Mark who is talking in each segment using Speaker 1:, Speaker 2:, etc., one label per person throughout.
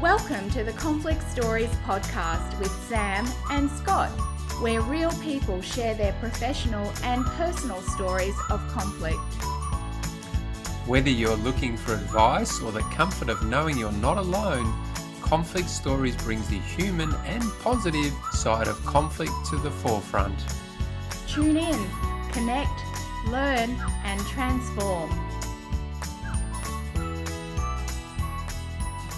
Speaker 1: Welcome to the Conflict Stories podcast with Sam and Scott, where real people share their professional and personal stories of conflict.
Speaker 2: Whether you're looking for advice or the comfort of knowing you're not alone, Conflict Stories brings the human and positive side of conflict to the forefront.
Speaker 1: Tune in, connect, learn, and transform.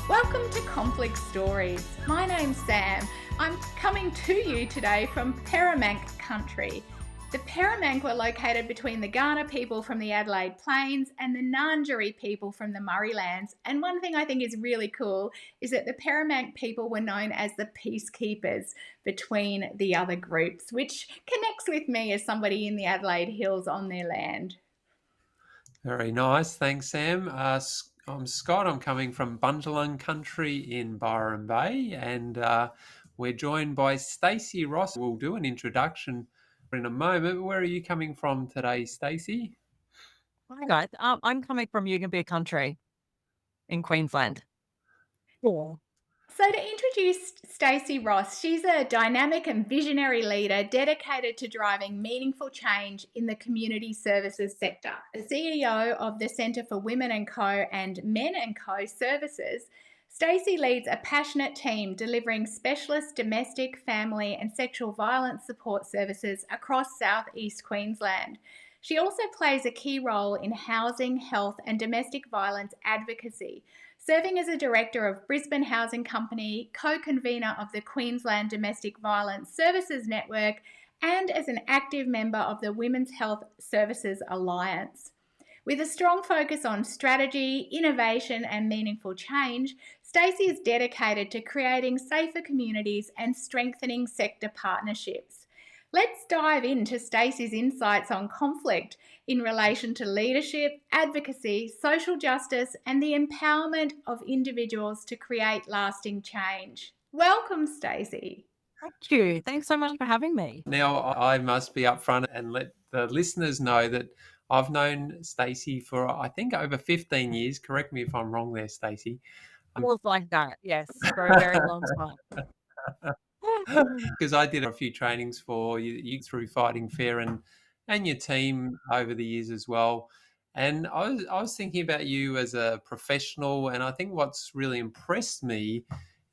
Speaker 1: Welcome to Conflict Stories. My name's Sam. I'm coming to you today from Peremank country. The Peremank were located between the Kaurna people from the Adelaide Plains and the Ngarrindjeri people from the Murray Lands. And one thing I think is really cool is that the Peremank people were known as the peacekeepers between the other groups, which connects with me as somebody in the Adelaide Hills on their land.
Speaker 2: Very nice. Thanks, Sam. I'm Scott. I'm coming from Bundjalung country in Byron Bay, and we're joined by Stacey Ross. We'll do an introduction in a moment. Where are you coming from today, Stacey?
Speaker 3: Hi guys, I'm coming from Yugambeh country in Queensland. Cool.
Speaker 1: So to introduce Stacey Ross, she's a dynamic and visionary leader dedicated to driving meaningful change in the community services sector. The CEO of the Centre for Women and Co and Men and Co services, Stacey leads a passionate team delivering specialist domestic, family and sexual violence support services across southeast Queensland. She also plays a key role in housing, health and domestic violence advocacy, serving as a director of Brisbane Housing Company, co-convener of the Queensland Domestic Violence Services Network, and as an active member of the Women's Health Services Alliance. With a strong focus on strategy, innovation, and meaningful change, Stacey is dedicated to creating safer communities and strengthening sector partnerships. Let's dive into Stacey's insights on conflict in relation to leadership, advocacy, social justice, and the empowerment of individuals to create lasting change. Welcome, Stacey.
Speaker 3: Thank you. Thanks so much for having me.
Speaker 2: Now, I must be upfront and let the listeners know that I've known Stacey for, I think, over 15 years. Correct me if I'm wrong there, Stacey.
Speaker 3: It was like that, yes, for a very long time.
Speaker 2: Because I did a few trainings for you through Fighting Fair and your team over the years as well. And I was thinking about you as a professional, and I think what's really impressed me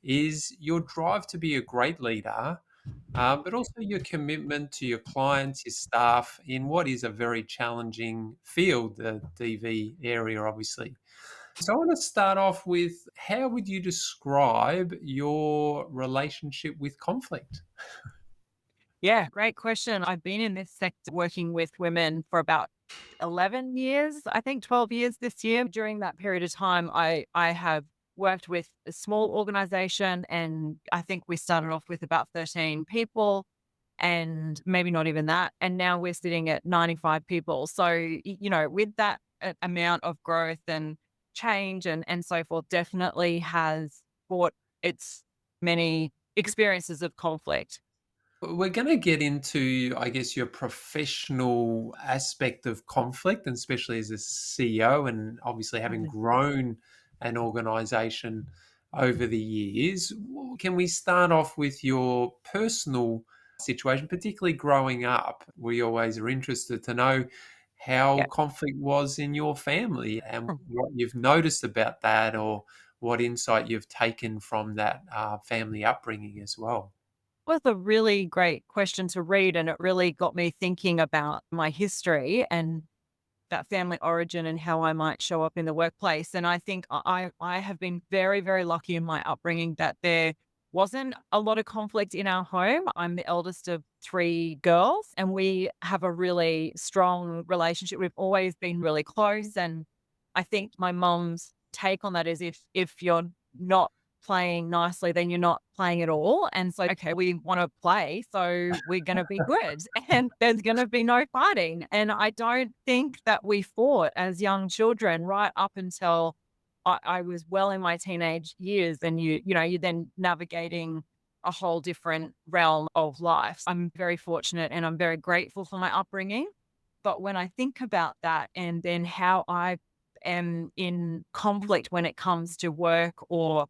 Speaker 2: is your drive to be a great leader, but also your commitment to your clients, your staff in what is a very challenging field, the DV area, obviously. So I want to start off with, how would you describe your relationship with conflict?
Speaker 3: Yeah, great question. I've been in this sector working with women for about 11 years, I think 12 years this year. During that period of time, I have worked with a small organization, and I think we started off with about 13 people and maybe not even that. And now we're sitting at 95 people. So, with that amount of growth and change and so forth, definitely has brought its many experiences of conflict.
Speaker 2: We're going to get into, I guess, your professional aspect of conflict, and especially as a CEO and obviously having grown an organization over the years. Can we start off with your personal situation, particularly growing up? We always are interested to know how conflict was in your family and what you've noticed about that, or what insight you've taken from that family upbringing as well.
Speaker 3: Was a really great question to read, and it really got me thinking about my history and that family origin and how I might show up in the workplace. And I think I have been very, very lucky in my upbringing that there wasn't a lot of conflict in our home. I'm the eldest of 3 girls, and we have a really strong relationship. We've always been really close. And I think my mom's take on that is if you're not playing nicely, then you're not playing at all. And so, okay, we want to play, so we're going to be good and there's going to be no fighting. And I don't think that we fought as young children right up until I was well in my teenage years. And you're then navigating a whole different realm of life. I'm very fortunate and I'm very grateful for my upbringing. But when I think about that and then how I am in conflict when it comes to work or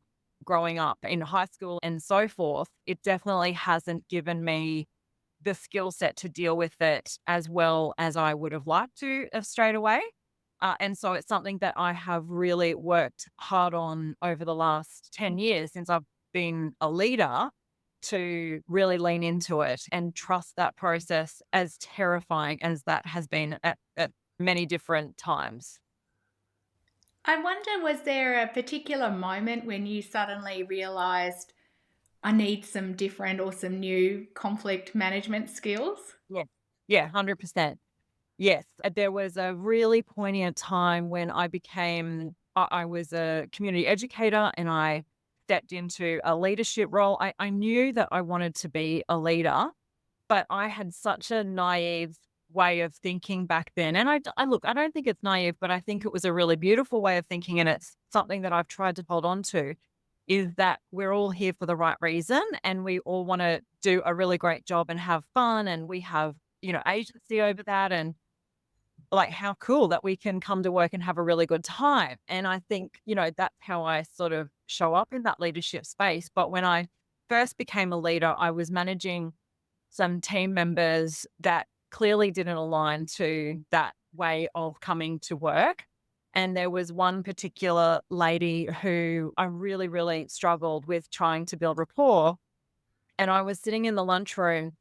Speaker 3: growing up in high school and so forth, it definitely hasn't given me the skill set to deal with it as well as I would have liked to have straight away. And so it's something that I have really worked hard on over the last 10 years since I've been a leader, to really lean into it and trust that process, as terrifying as that has been at many different times.
Speaker 1: I wonder, was there a particular moment when you suddenly realised I need some different or some new conflict management skills?
Speaker 3: Yeah. Yeah, 100%. Yes, there was a really poignant time when I was a community educator and I stepped into a leadership role. I knew that I wanted to be a leader, but I had such a naive way of thinking back then. And look, I don't think it's naive, but I think it was a really beautiful way of thinking. And it's something that I've tried to hold on to, is that we're all here for the right reason and we all want to do a really great job and have fun. And we have, agency over that. And like, how cool that we can come to work and have a really good time. And I think, that's how I sort of show up in that leadership space. But when I first became a leader, I was managing some team members that clearly didn't align to that way of coming to work. And there was one particular lady who I really, really struggled with trying to build rapport. And I was sitting in the lunchroom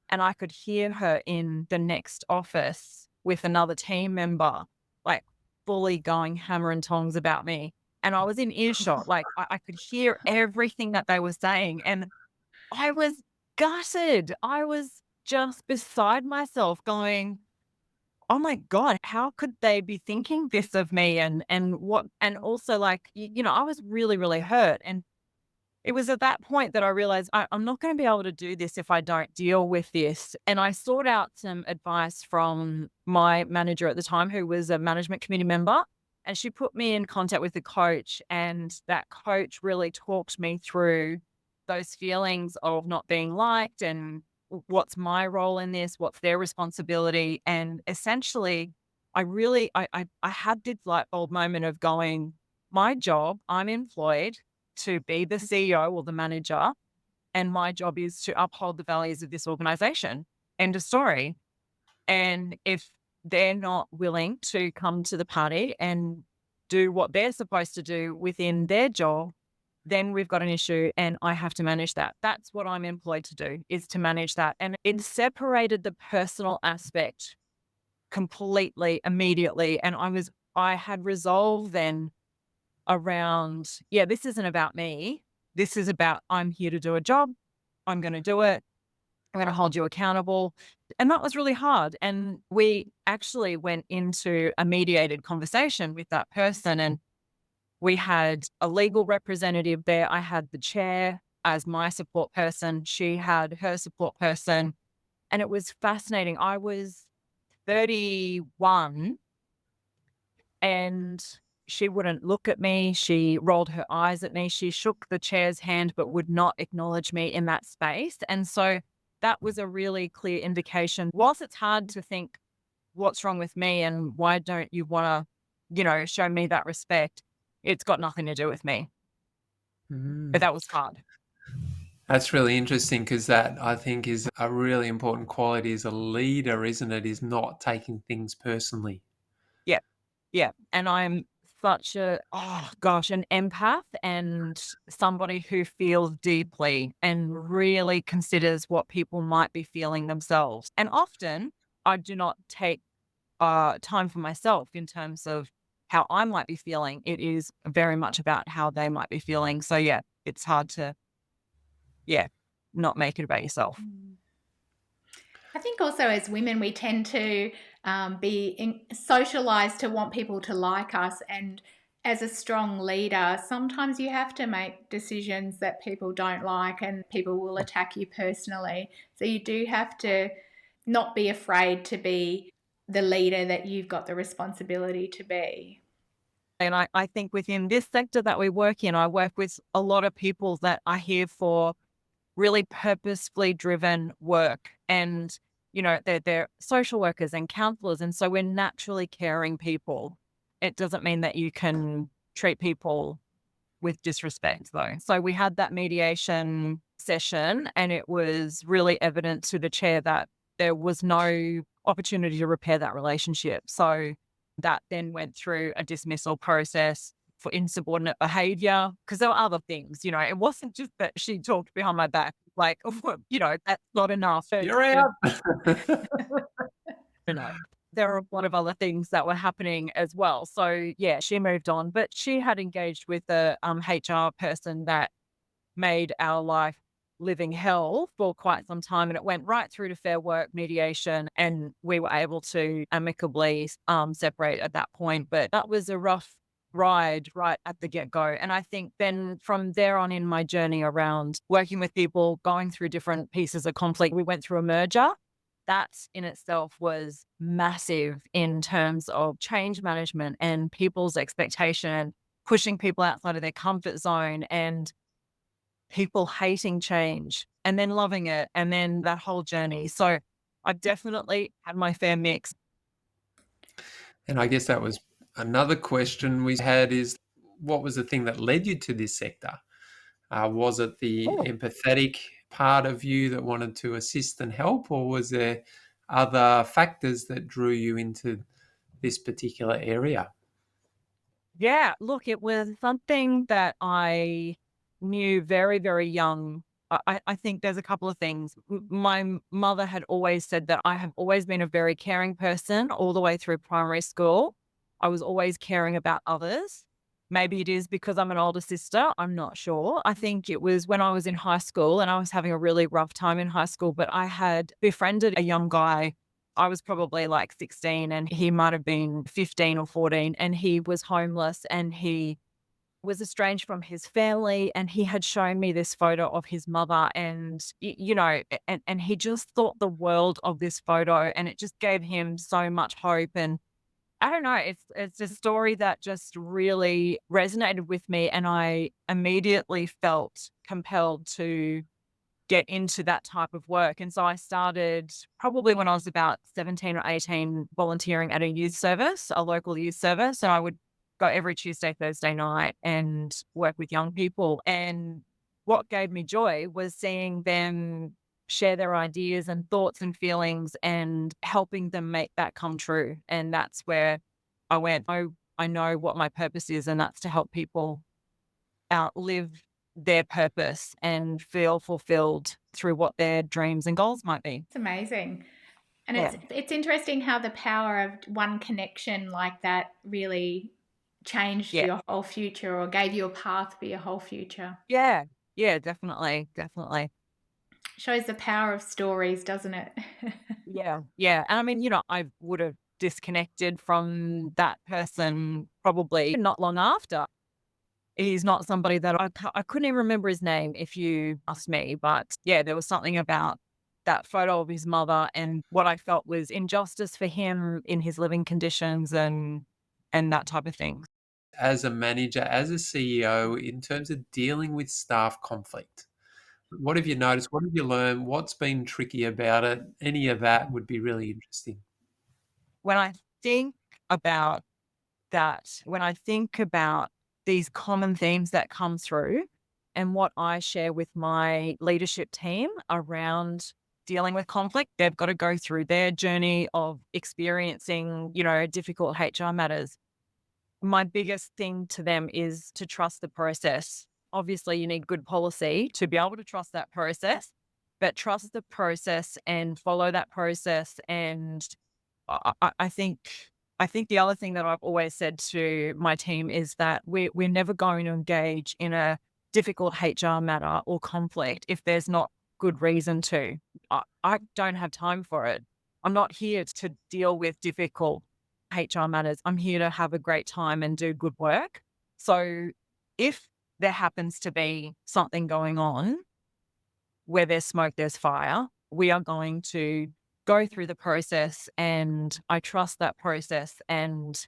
Speaker 3: and I could hear her in the next office with another team member, like fully going hammer and tongs about me. And I was in earshot, like I could hear everything that they were saying. And I was gutted. I was just beside myself going, oh my God, how could they be thinking this of me? And also like, I was really, really hurt. And it was at that point that I realized I'm not going to be able to do this if I don't deal with this. And I sought out some advice from my manager at the time, who was a management committee member. And she put me in contact with a coach. And that coach really talked me through those feelings of not being liked and what's my role in this, what's their responsibility. And essentially, I had this light bulb moment of going, my job, I'm employed to be the CEO or the manager, and my job is to uphold the values of this organization. End of story. And if they're not willing to come to the party and do what they're supposed to do within their job, then we've got an issue and I have to manage that. That's what I'm employed to do, is to manage that. And it separated the personal aspect completely immediately. And I had resolved then around, yeah, this isn't about me. This is about, I'm here to do a job. I'm going to do it. I'm going to hold you accountable. And that was really hard. And we actually went into a mediated conversation with that person. And we had a legal representative there. I had the chair as my support person. She had her support person. And it was fascinating. I was 31 and she wouldn't look at me. She rolled her eyes at me. She shook the chair's hand, but would not acknowledge me in that space. And so that was a really clear indication. Whilst it's hard to think, what's wrong with me and why don't you want to, show me that respect? It's got nothing to do with me. But that was hard.
Speaker 2: That's really interesting, because that, I think, is a really important quality as a leader, isn't it? Is not taking things personally.
Speaker 3: Yeah. Yeah. And I'm such an empath and somebody who feels deeply and really considers what people might be feeling themselves. And often I do not take time for myself in terms of how I might be feeling. It is very much about how they might be feeling. So yeah, it's hard to, not make it about yourself.
Speaker 1: I think also as women, we tend to be socialized to want people to like us. And as a strong leader, sometimes you have to make decisions that people don't like and people will attack you personally. So you do have to not be afraid to be the leader that you've got the responsibility to be.
Speaker 3: And I think within this sector that we work in, I work with a lot of people that are here for really purposefully driven work. And, they're social workers and counselors. And so we're naturally caring people. It doesn't mean that you can treat people with disrespect though. So we had that mediation session and it was really evident to the chair that there was no opportunity to repair that relationship. So that then went through a dismissal process for insubordinate behavior because there were other things, it wasn't just that she talked behind my back, like, that's not enough.
Speaker 2: You're out.
Speaker 3: know, there are a lot of other things that were happening as well. So yeah, she moved on, but she had engaged with a HR person that made our life living hell for quite some time. And it went right through to Fair Work mediation and we were able to amicably separate at that point. But that was a rough ride right at the get-go. And I think then from there on in my journey around working with people, going through different pieces of conflict, we went through a merger. That in itself was massive in terms of change management and people's expectation, pushing people outside of their comfort zone and people hating change and then loving it and then that whole journey. So I've definitely had my fair mix.
Speaker 2: And I guess that was another question we had is what was the thing that led you to this sector? Was it the
Speaker 3: Oh.
Speaker 2: empathetic part of you that wanted to assist and help, or was there other factors that drew you into this particular area?
Speaker 3: Yeah, look, it was something that I knew very, very young. I think there's a couple of things. My mother had always said that I have always been a very caring person all the way through primary school. I was always caring about others. Maybe it is because I'm an older sister. I'm not sure. I think it was when I was in high school and I was having a really rough time in high school, but I had befriended a young guy. I was probably like 16 and he might have been 15 or 14 and he was homeless and he was estranged from his family and he had shown me this photo of his mother and and he just thought the world of this photo and it just gave him so much hope. And I don't know, it's a story that just really resonated with me and I immediately felt compelled to get into that type of work. And so I started probably when I was about 17 or 18 volunteering at a youth service, a local youth service. And I would go every Tuesday, Thursday night and work with young people. And what gave me joy was seeing them share their ideas and thoughts and feelings and helping them make that come true. And that's where I went, oh, I know what my purpose is, and that's to help people outlive their purpose and feel fulfilled through what their dreams and goals might be.
Speaker 1: It's amazing. And
Speaker 3: Yeah.
Speaker 1: it's interesting how the power of one connection like that really changed
Speaker 3: Yeah.
Speaker 1: your whole future or gave you a path for your whole future.
Speaker 3: Yeah. Yeah, definitely. Definitely.
Speaker 1: Shows the power of stories, doesn't it?
Speaker 3: Yeah. Yeah. And I mean, I would have disconnected from that person probably not long after. He's not somebody that I couldn't even remember his name if you asked me. But yeah, there was something about that photo of his mother and what I felt was injustice for him in his living conditions and that type of thing.
Speaker 2: As a manager, as a CEO, in terms of dealing with staff conflict, what have you noticed? What have you learned? What's been tricky about it? Any of that would be really interesting.
Speaker 3: When I think about that, when I think about these common themes that come through and what I share with my leadership team around dealing with conflict, they've got to go through their journey of experiencing, difficult HR matters. My biggest thing to them is to trust the process. Obviously, you need good policy to be able to trust that process, but trust the process and follow that process. And I think the other thing that I've always said to my team is that we're never going to engage in a difficult HR matter or conflict if there's not good reason to. I don't have time for it. I'm not here to deal with difficult HR matters. I'm here to have a great time and do good work. So if there happens to be something going on where there's smoke, there's fire, we are going to go through the process and I trust that process. And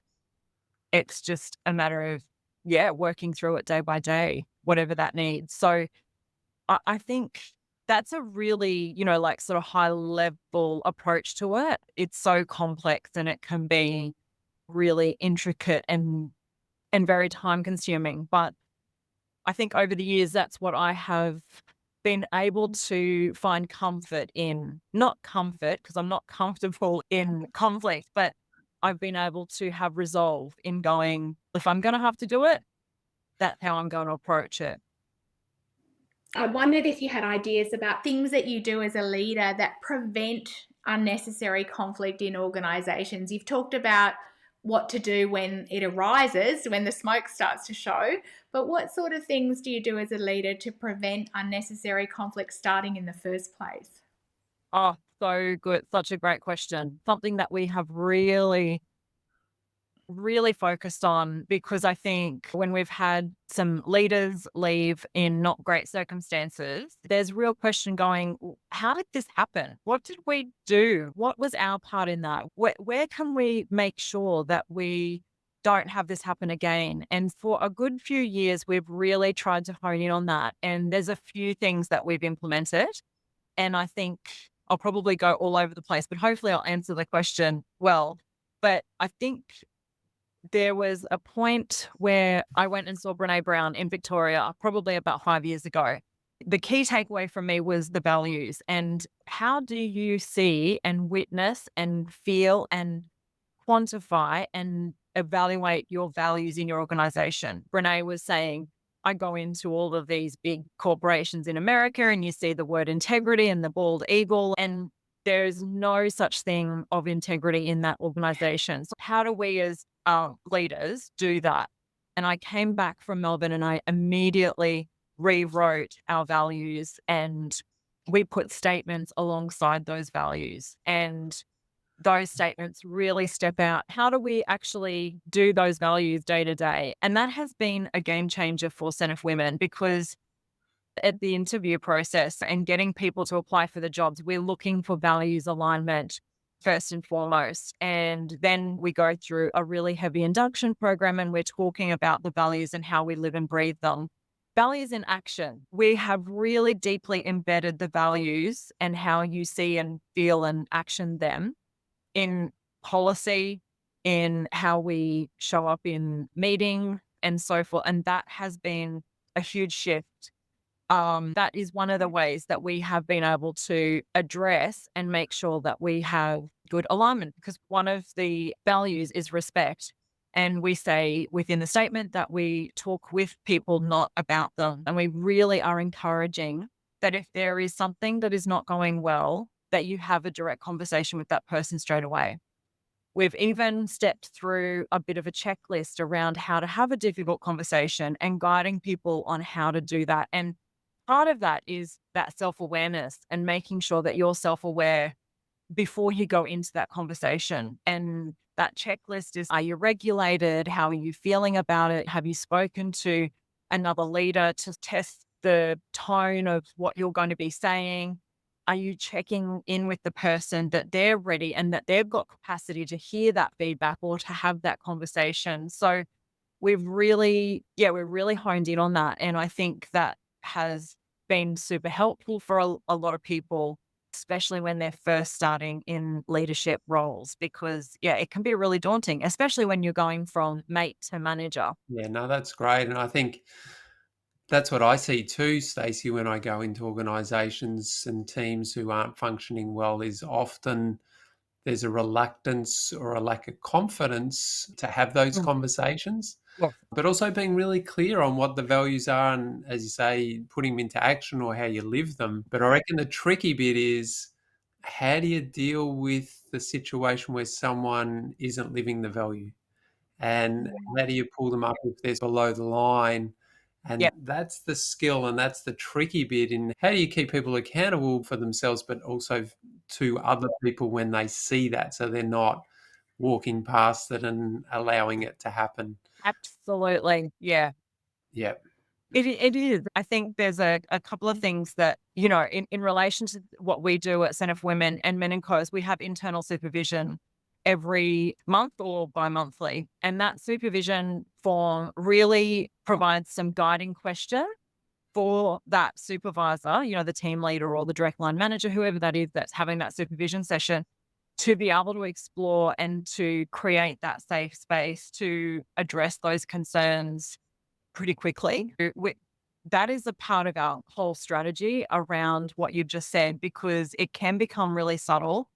Speaker 3: it's just a matter of, working through it day by day, whatever that needs. So I think that's a really, sort of high level approach to it. It's so complex and it can be really intricate and very time consuming. But I think over the years, that's what I have been able to find comfort in. Not comfort, because I'm not comfortable in conflict, but I've been able to have resolve in going, if I'm going to have to do it, that's how I'm going to approach it.
Speaker 1: I wondered if you had ideas about things that you do as a leader that prevent unnecessary conflict in organizations. You've talked about what to do when it arises, when the smoke starts to show, but what sort of things do you do as a leader to prevent unnecessary conflict starting in the first place?
Speaker 3: Oh, so good. Such a great question. Something that we have really focused on, because I think when we've had some leaders leave in not great circumstances, there's real question going, how did this happen? What did we do? What was our part in that? Where can we make sure that we don't have this happen again? And for a good few years, we've really tried to hone in on that. And there's a few things that we've implemented. And I think I'll probably go all over the place, but hopefully I'll answer the question well. But I think there was a point where I went and saw Brene Brown in Victoria, probably about 5 years ago. The key takeaway from me was the values, and how do you see and witness and feel and quantify and evaluate your values in your organization? Brene was saying, I go into all of these big corporations in America and you see the word integrity and the bald eagle, and there's no such thing of integrity in that organization. So how do we as leaders do that? And I came back from Melbourne and I immediately rewrote our values, and we put statements alongside those values. And those statements really step out. How do we actually do those values day to day? And that has been a game changer for Centre for Women, because at the interview process and getting people to apply for the jobs, we're looking for values alignment first and foremost. And then we go through a really heavy induction program and we're talking about the values and how we live and breathe them. Values in action. We have really deeply embedded the values and how you see and feel and action them in policy, in how we show up in meeting and so forth. And that has been a huge shift. That is one of the ways that we have been able to address and make sure that we have good alignment, because one of the values is respect. And we say within the statement that we talk with people, not about them. And we really are encouraging that if there is something that is not going well, that you have a direct conversation with that person straight away. We've even stepped through a bit of a checklist around how to have a difficult conversation and guiding people on how to do that. And part of that is that self-awareness and making sure that you're self-aware before you go into that conversation. And that checklist is, are you regulated? How are you feeling about it? Have you spoken to another leader to test the tone of what you're going to be saying? Are you checking in with the person that they're ready and that they've got capacity to hear that feedback or to have that conversation? So we're really honed in on that. And I think that has been super helpful for a lot of people, especially when they're first starting in leadership roles, because it can be really daunting, especially when you're going from mate to manager.
Speaker 2: Yeah, no, that's great. And I think that's what I see too, Stacey, when I go into organizations and teams who aren't functioning well, is often there's a reluctance or a lack of confidence to have those
Speaker 3: Mm.
Speaker 2: conversations,
Speaker 3: Yes.
Speaker 2: but also being really clear on what the values are and, as you say, putting them into action or how you live them. But I reckon the tricky bit is, how do you deal with the situation where someone isn't living the value? And how do you pull them up if they're below the line? And
Speaker 3: Yeah,
Speaker 2: that's the skill and that's the tricky bit in how do you keep people accountable for themselves, but also to other people when they see that, so they're not walking past it and allowing it to happen.
Speaker 3: absolutely. Yeah.
Speaker 2: Yeah.
Speaker 3: It is. I think there's a couple of things that, in relation to what we do at Centre for Women and Men and Co's, we have internal supervision every month or bi-monthly. And that supervision form really provides some guiding question for that supervisor, the team leader or the direct line manager, whoever that is that's having that supervision session, to be able to explore and to create that safe space to address those concerns pretty quickly. that is a part of our whole strategy around what you've just said, because it can become really subtle.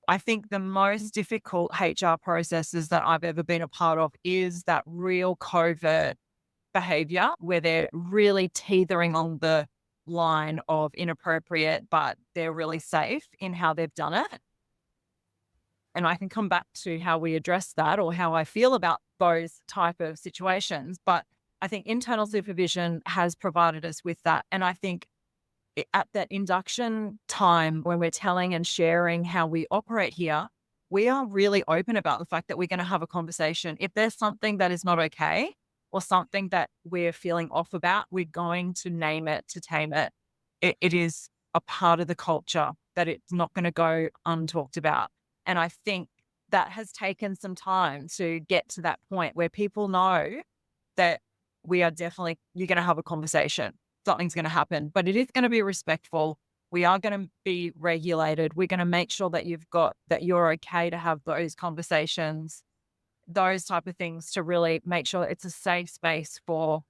Speaker 3: I think the most difficult HR processes that I've ever been a part of is that real covert behavior where they're really teetering on the line of inappropriate, but they're really safe in how they've done it. And I can come back to how we address that or how I feel about those type of situations. But I think internal supervision has provided us with that. And I think at that induction time when we're telling and sharing how we operate here, we are really open about the fact that we're going to have a conversation. If there's something that is not okay or something that we're feeling off about, we're going to name it to tame it. It is a part of the culture that it's not going to go untalked about. And I think that has taken some time to get to that point where people know that you're going to have a conversation. Something's going to happen, but it is going to be respectful. We are going to be regulated. We're going to make sure that you're okay to have those conversations, those type of things, to really make sure it's a safe space for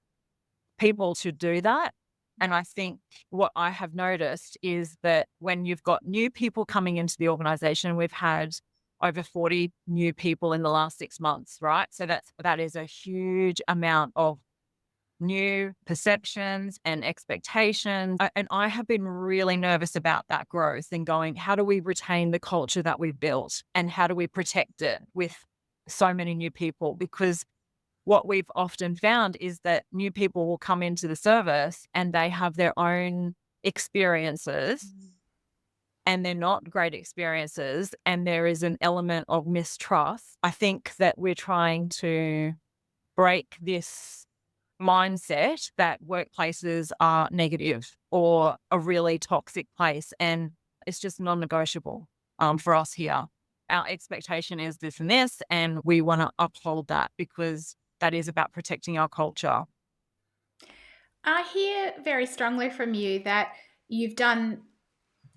Speaker 3: people to do that. And I think what I have noticed is that when you've got new people coming into the organization, we've had over 40 new people in the last 6 months, right? So that is a huge amount of new perceptions and expectations. And I have been really nervous about that growth and going, how do we retain the culture that we've built and how do we protect it with so many new people? Because what we've often found is that new people will come into the service and they have their own experiences and they're not great experiences. And there is an element of mistrust. I think that we're trying to break this mindset that workplaces are negative or a really toxic place. And it's just non-negotiable for us here. Our expectation is this and this, and we want to uphold that because that is about protecting our culture.
Speaker 1: I hear very strongly from you that you've done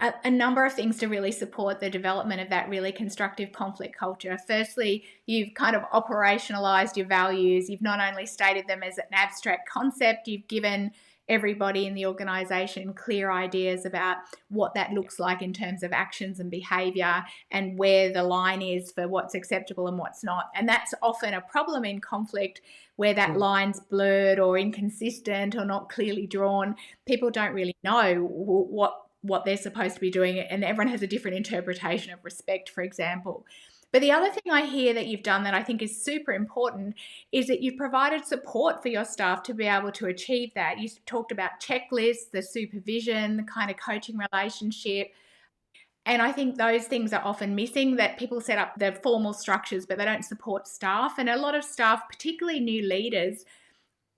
Speaker 1: a number of things to really support the development of that really constructive conflict culture. Firstly, you've kind of operationalized your values. You've not only stated them as an abstract concept, you've given everybody in the organization clear ideas about what that looks like in terms of actions and behavior and where the line is for what's acceptable and what's not. And that's often a problem in conflict where that line's blurred or inconsistent or not clearly drawn. People don't really know what they're supposed to be doing, and everyone has a different interpretation of respect, for example. But the other thing I hear that you've done that I think is super important is that you've provided support for your staff to be able to achieve that. You talked about checklists, the supervision, the kind of coaching relationship. And I think those things are often missing, that people set up the formal structures, but they don't support staff. And a lot of staff, particularly new leaders,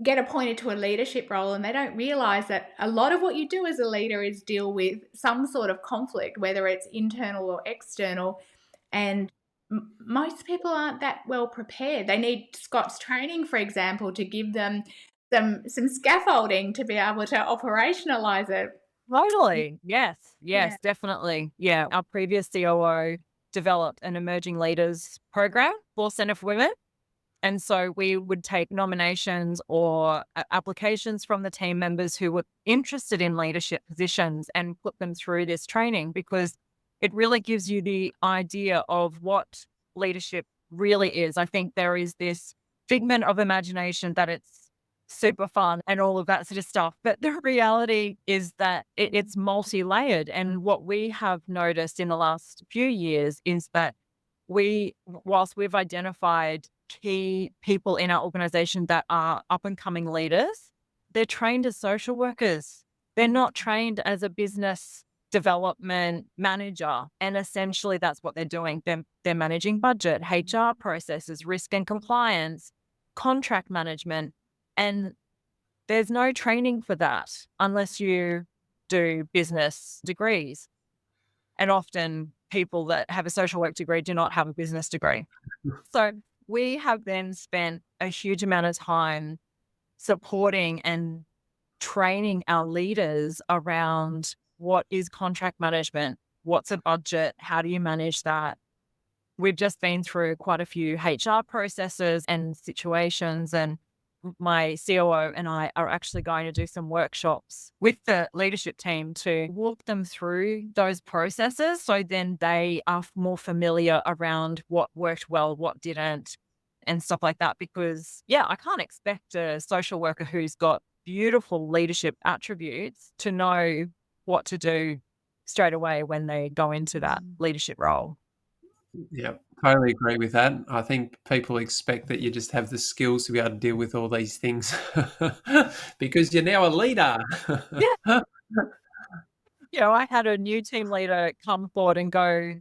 Speaker 1: get appointed to a leadership role and they don't realize that a lot of what you do as a leader is deal with some sort of conflict, whether it's internal or external. And most people aren't that well prepared. They need Scott's training, for example, to give them some scaffolding to be able to operationalize it.
Speaker 3: Totally. Yes, definitely. Yeah. Our previous COO developed an emerging leaders program for Centre for Women. And so we would take nominations or applications from the team members who were interested in leadership positions and put them through this training, because it really gives you the idea of what leadership really is. I think there is this figment of imagination that it's super fun and all of that sort of stuff. But the reality is that it's multi-layered. And what we have noticed in the last few years is that whilst we've identified key people in our organization that are up and coming leaders, they're trained as social workers. They're not trained as a business development manager. And essentially that's what they're doing. They're managing budget, HR processes, risk and compliance, contract management. And there's no training for that unless you do business degrees. And often people that have a social work degree do not have a business degree. So we have then spent a huge amount of time supporting and training our leaders around what is contract management, what's a budget, how do you manage that. We've just been through quite a few HR processes and situations, and my COO and I are actually going to do some workshops with the leadership team to walk them through those processes. So then they are more familiar around what worked well, what didn't, and stuff like that. Because, yeah, I can't expect a social worker who's got beautiful leadership attributes to know what to do straight away when they go into that leadership role.
Speaker 2: Yeah, totally agree with that. I think people expect that you just have the skills to be able to deal with all these things because you're now a leader.
Speaker 3: Yeah. I had a new team leader come forward and go,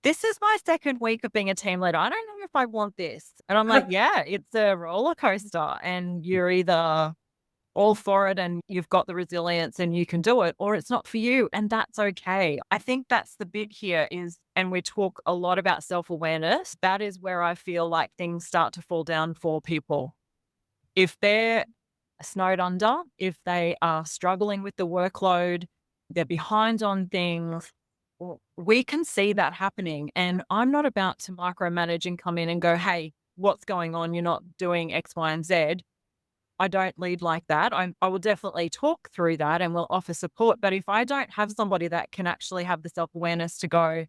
Speaker 3: "This is my second week of being a team leader. I don't know if I want this." And I'm like, "Yeah, it's a roller coaster, and you're either all for it and you've got the resilience and you can do it, or it's not for you, and that's okay." I think that's the bit here is, and we talk a lot about self-awareness, that is where I feel like things start to fall down for people. If they're snowed under, if they are struggling with the workload, they're behind on things, we can see that happening. And I'm not about to micromanage and come in and go, "Hey, what's going on? You're not doing X, Y, and Z." I don't lead like that. I will definitely talk through that and will offer support. But if I don't have somebody that can actually have the self awareness to go,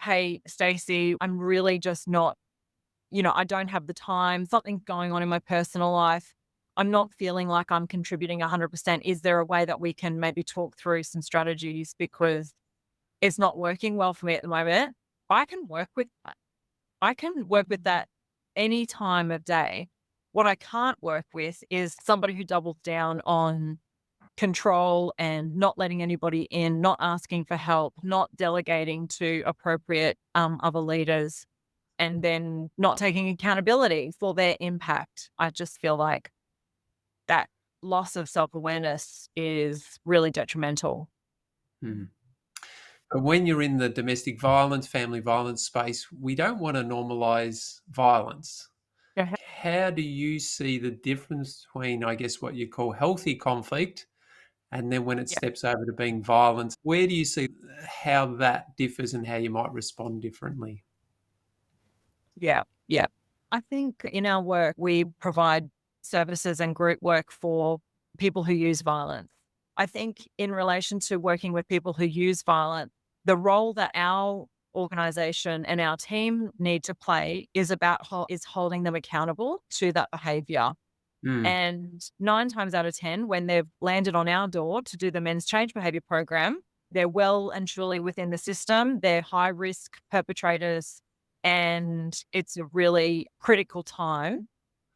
Speaker 3: "Hey, Stacey, I'm really just not, I don't have the time. Something's going on in my personal life. I'm not feeling like I'm contributing 100%. Is there a way that we can maybe talk through some strategies because it's not working well for me at the moment?" I can work with that. I can work with that any time of day. What I can't work with is somebody who doubles down on control and not letting anybody in, not asking for help, not delegating to appropriate other leaders, and then not taking accountability for their impact. I just feel like that loss of self awareness is really detrimental.
Speaker 2: Hmm. But when you're in the domestic violence, family violence space, we don't want to normalize violence.
Speaker 3: Yeah.
Speaker 2: How do you see the difference between, I guess, what you call healthy conflict and then when it
Speaker 3: Yeah.
Speaker 2: steps over to being violence? Where do you see how that differs and how you might respond differently?
Speaker 3: Yeah. Yeah. I think in our work, we provide services and group work for people who use violence. I think in relation to working with people who use violence, the role that our organization and our team need to play is about is holding them accountable to that behavior.
Speaker 2: Mm,
Speaker 3: And 9 times out of 10, when they've landed on our door to do the men's change behavior program, they're well and truly within the system. They're high risk perpetrators. And it's a really critical time.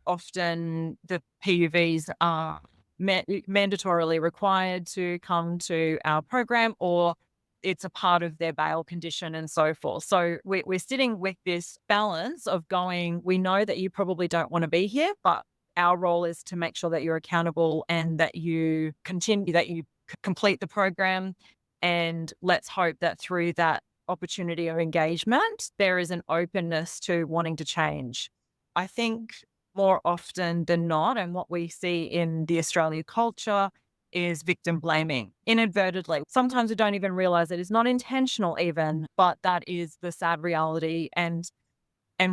Speaker 3: Often the PUVs are mandatorily required to come to our program, or it's a part of their bail condition and so forth. So we're sitting with this balance of going, we know that you probably don't want to be here, but our role is to make sure that you're accountable and that you continue, that you complete the program. And let's hope that through that opportunity of engagement, there is an openness to wanting to change. I think more often than not, and what we see in the Australian culture is victim blaming inadvertently. Sometimes we don't even realize it is not intentional even, but that is the sad reality. And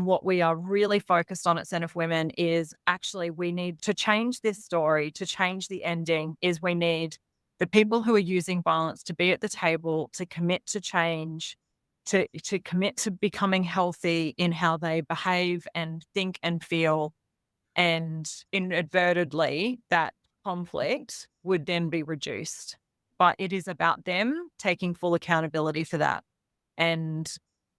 Speaker 3: what we are really focused on at Centre for Women is actually we need to change this story, to change the ending, is we need the people who are using violence to be at the table, to commit to change, to commit to becoming healthy in how they behave and think and feel. And inadvertently, that conflict would then be reduced. But it is about them taking full accountability for that. And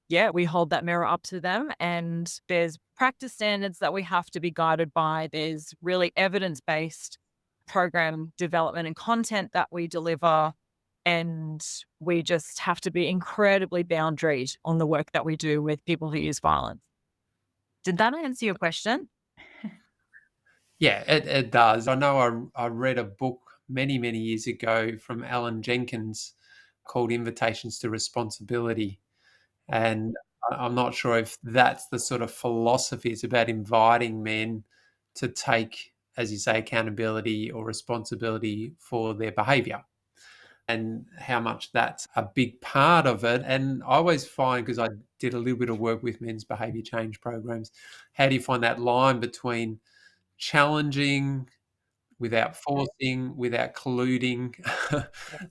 Speaker 3: yeah, we hold that mirror up to them. And there's practice standards that we have to be guided by. There's really evidence based program development and content that we deliver. And we just have to be incredibly boundaried on the work that we do with people who use violence. Did that answer your question?
Speaker 2: yeah, it does. I know I read a book many, many years ago from Alan Jenkins called Invitations to Responsibility. And I'm not sure if that's the sort of philosophy. It's about inviting men to take, as you say, accountability or responsibility for their behavior and how much that's a big part of it. And I always find, because I did a little bit of work with men's behavior change programs, how do you find that line between challenging, without forcing, without colluding.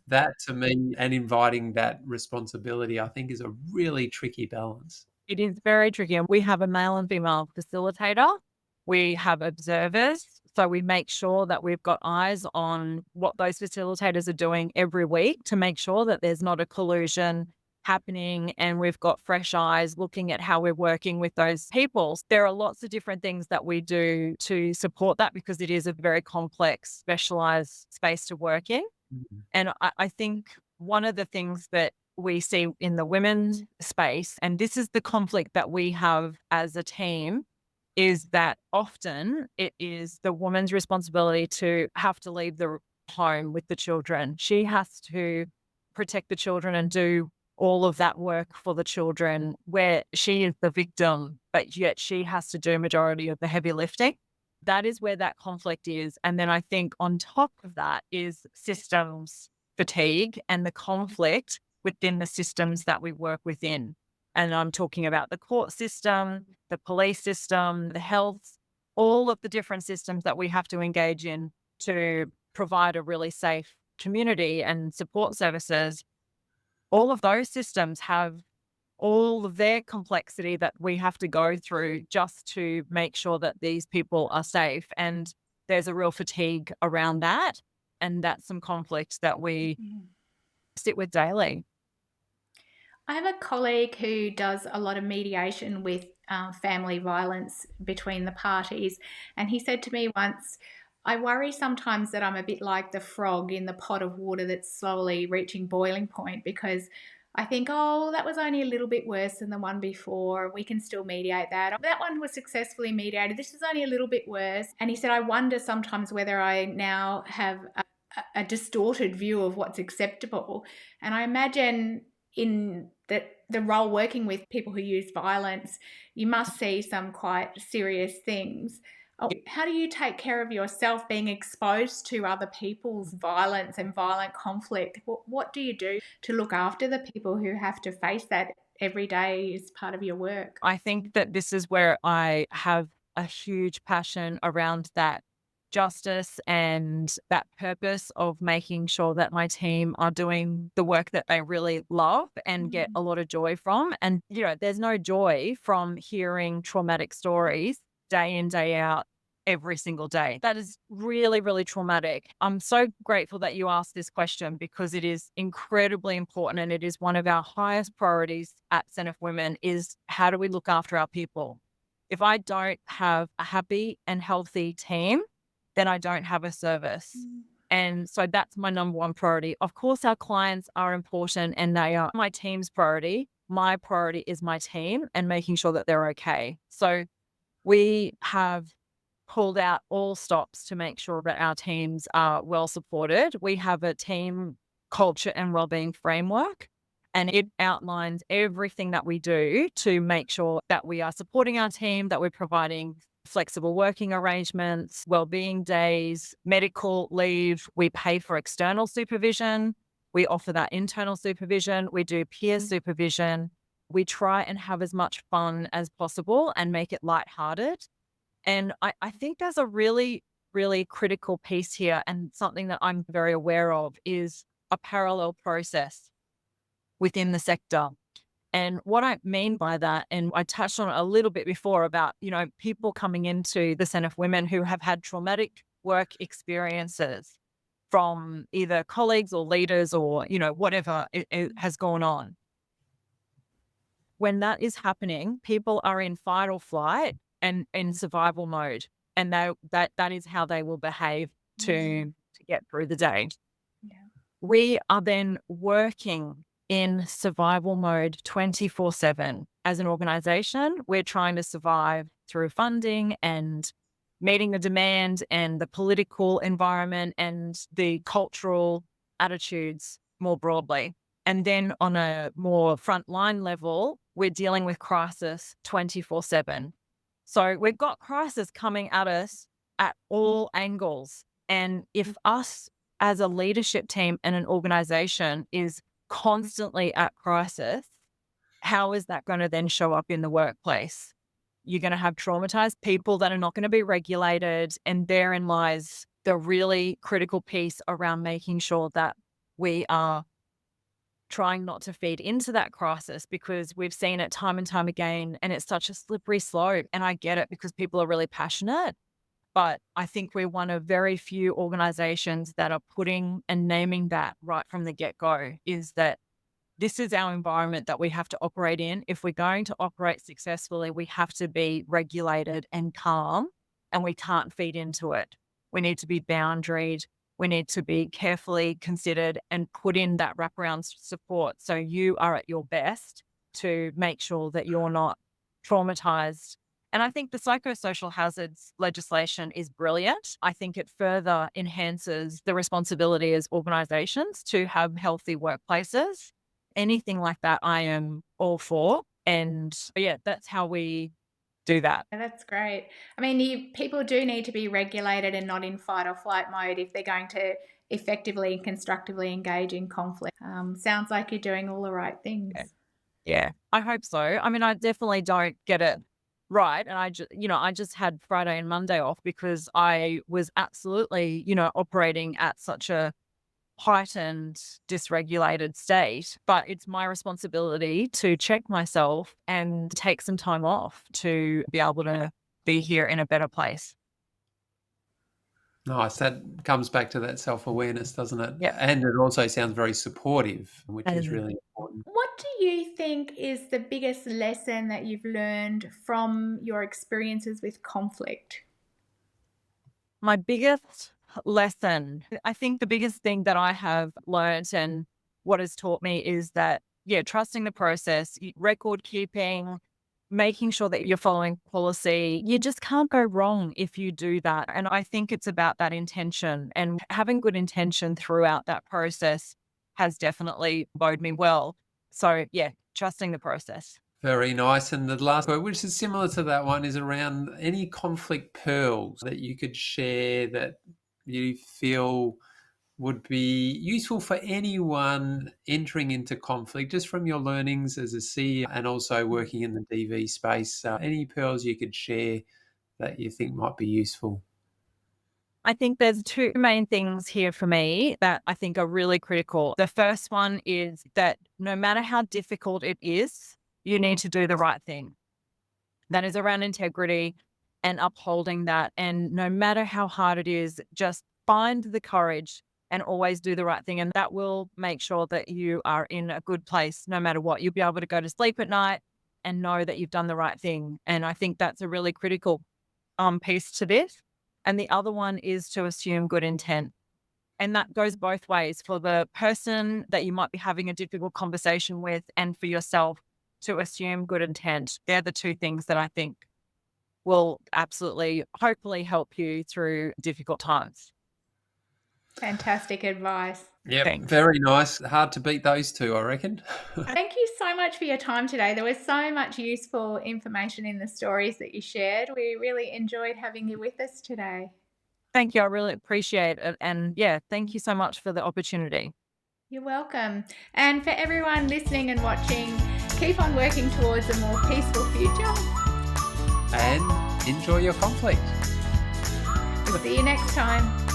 Speaker 2: That to me, and inviting that responsibility, I think is a really tricky balance.
Speaker 3: It is very tricky. And we have a male and female facilitator. We have observers. So we make sure that we've got eyes on what those facilitators are doing every week to make sure that there's not a collusion happening, and we've got fresh eyes looking at how we're working with those people. There are lots of different things that we do to support that because it is a very complex, specialized space to work in.
Speaker 2: Mhm.
Speaker 3: And I think one of the things that we see in the women's space, and this is the conflict that we have as a team, is that often it is the woman's responsibility to have to leave the home with the children. She has to protect the children and do all of that work for the children, where she is the victim, but yet she has to do majority of the heavy lifting. That is where that conflict is. And then I think on top of that is systems fatigue and the conflict within the systems that we work within. And I'm talking about the court system, the police system, the health, all of the different systems that we have to engage in to provide a really safe community and support services. All of those systems have all of their complexity that we have to go through just to make sure that these people are safe. And there's a real fatigue around that. And that's some conflict that we
Speaker 1: Mm.
Speaker 3: sit with daily.
Speaker 1: I have a colleague who does a lot of mediation with family violence between the parties. And he said to me once, I worry sometimes that I'm a bit like the frog in the pot of water that's slowly reaching boiling point, because I think, oh, that was only a little bit worse than the one before. We can still mediate that. That one was successfully mediated. This is only a little bit worse. And he said, I wonder sometimes whether I now have a distorted view of what's acceptable. And I imagine in the role working with people who use violence, you must see some quite serious things. How do you take care of yourself being exposed to other people's violence and violent conflict? What do you do to look after the people who have to face that every day as part of your work?
Speaker 3: I think that this is where I have a huge passion around that justice and that purpose of making sure that my team are doing the work that they really love and get a lot of joy from. And, there's no joy from hearing traumatic stories day in, day out, every single day. That is really, really traumatic. I'm so grateful that you asked this question because it is incredibly important, and it is one of our highest priorities at Centre for Women is how do we look after our people? If I don't have a happy and healthy team, then I don't have a service. And so that's my number one priority. Of course, our clients are important and they are my team's priority. My priority is my team and making sure that they're okay. So we have pulled out all stops to make sure that our teams are well supported. We have a team culture and wellbeing framework, and it outlines everything that we do to make sure that we are supporting our team, that we're providing flexible working arrangements, wellbeing days, medical leave. We pay for external supervision. We offer that internal supervision. We do peer supervision. We try and have as much fun as possible and make it lighthearted. And I think there's a really, really critical piece here, and something that I'm very aware of is a parallel process within the sector. And what I mean by that, and I touched on it a little bit before about, people coming into the Centre for Women who have had traumatic work experiences from either colleagues or leaders or, whatever it has gone on. When that is happening, people are in fight or flight and in survival mode. And that is how they will behave to get through the day.
Speaker 1: Yeah.
Speaker 3: We are then working in survival mode 24/7. As an organization, we're trying to survive through funding and meeting the demand and the political environment and the cultural attitudes more broadly. And then on a more frontline level, we're dealing with crisis 24/7. So we've got crisis coming at us at all angles. And if us as a leadership team and an organization is constantly at crisis, how is that going to then show up in the workplace? you're going to have traumatized people that are not going to be regulated. And therein lies the really critical piece around making sure that we are trying not to feed into that crisis, because we've seen it time and time again, and it's such a slippery slope. And I get it because people are really passionate, but I think we're one of very few organizations that are putting and naming that right from the get-go, is that this is our environment that we have to operate in. If we're going to operate successfully, we have to be regulated and calm, and we can't feed into it. We need to be boundaried. We need to be carefully considered and put in that wraparound support so you are at your best to make sure that you're not traumatized. And I think the psychosocial hazards legislation is brilliant. I think it further enhances the responsibility as organizations to have healthy workplaces. Anything like that, I am all for. And yeah, that's how we do that.
Speaker 1: That's great. I mean, people do need to be regulated and not in fight or flight mode if they're going to effectively and constructively engage in conflict. Sounds like you're doing all the right things.
Speaker 3: Yeah, I hope so. I mean, I definitely don't get it right. And I just had Friday and Monday off because I was absolutely, operating at such a heightened, dysregulated state. But it's my responsibility to check myself and take some time off to be able to be here in a better place.
Speaker 2: Nice. That comes back to that self-awareness, doesn't it?
Speaker 3: Yep.
Speaker 2: And it also sounds very supportive, which is
Speaker 3: And-
Speaker 2: really important.
Speaker 1: What do you think is the biggest lesson that you've learned from your experiences with conflict?
Speaker 3: My biggest lesson, I think the biggest thing that I have learned and what has taught me is that, trusting the process, record keeping, making sure that you're following policy. You just can't go wrong if you do that. And I think it's about that intention, and having good intention throughout that process has definitely bode me well. So trusting the process.
Speaker 2: Very nice. And the last word, which is similar to that one, is around any conflict pearls that you could share that you feel would be useful for anyone entering into conflict, just from your learnings as a CEO and also working in the DV space. Any pearls you could share that you think might be useful?
Speaker 3: I think there's two main things here for me that I think are really critical. The first one is that no matter how difficult it is, you need to do the right thing. That is around integrity and upholding that. And no matter how hard it is, just find the courage and always do the right thing. And that will make sure that you are in a good place no matter what. You'll be able to go to sleep at night and know that you've done the right thing. And I think that's a really critical piece to this. And the other one is to assume good intent. And that goes both ways for the person that you might be having a difficult conversation with and for yourself to assume good intent. They're the two things that I think will absolutely, hopefully help you through difficult times.
Speaker 1: Fantastic advice.
Speaker 2: Yeah, very nice. Hard to beat those two, I reckon.
Speaker 1: Thank you so much for your time today. There was so much useful information in the stories that you shared. We really enjoyed having you with us today.
Speaker 3: Thank you. I really appreciate it. And thank you so much for the opportunity.
Speaker 1: You're welcome. And for everyone listening and watching, keep on working towards a more peaceful future.
Speaker 2: And enjoy your conflict.
Speaker 1: See you next time.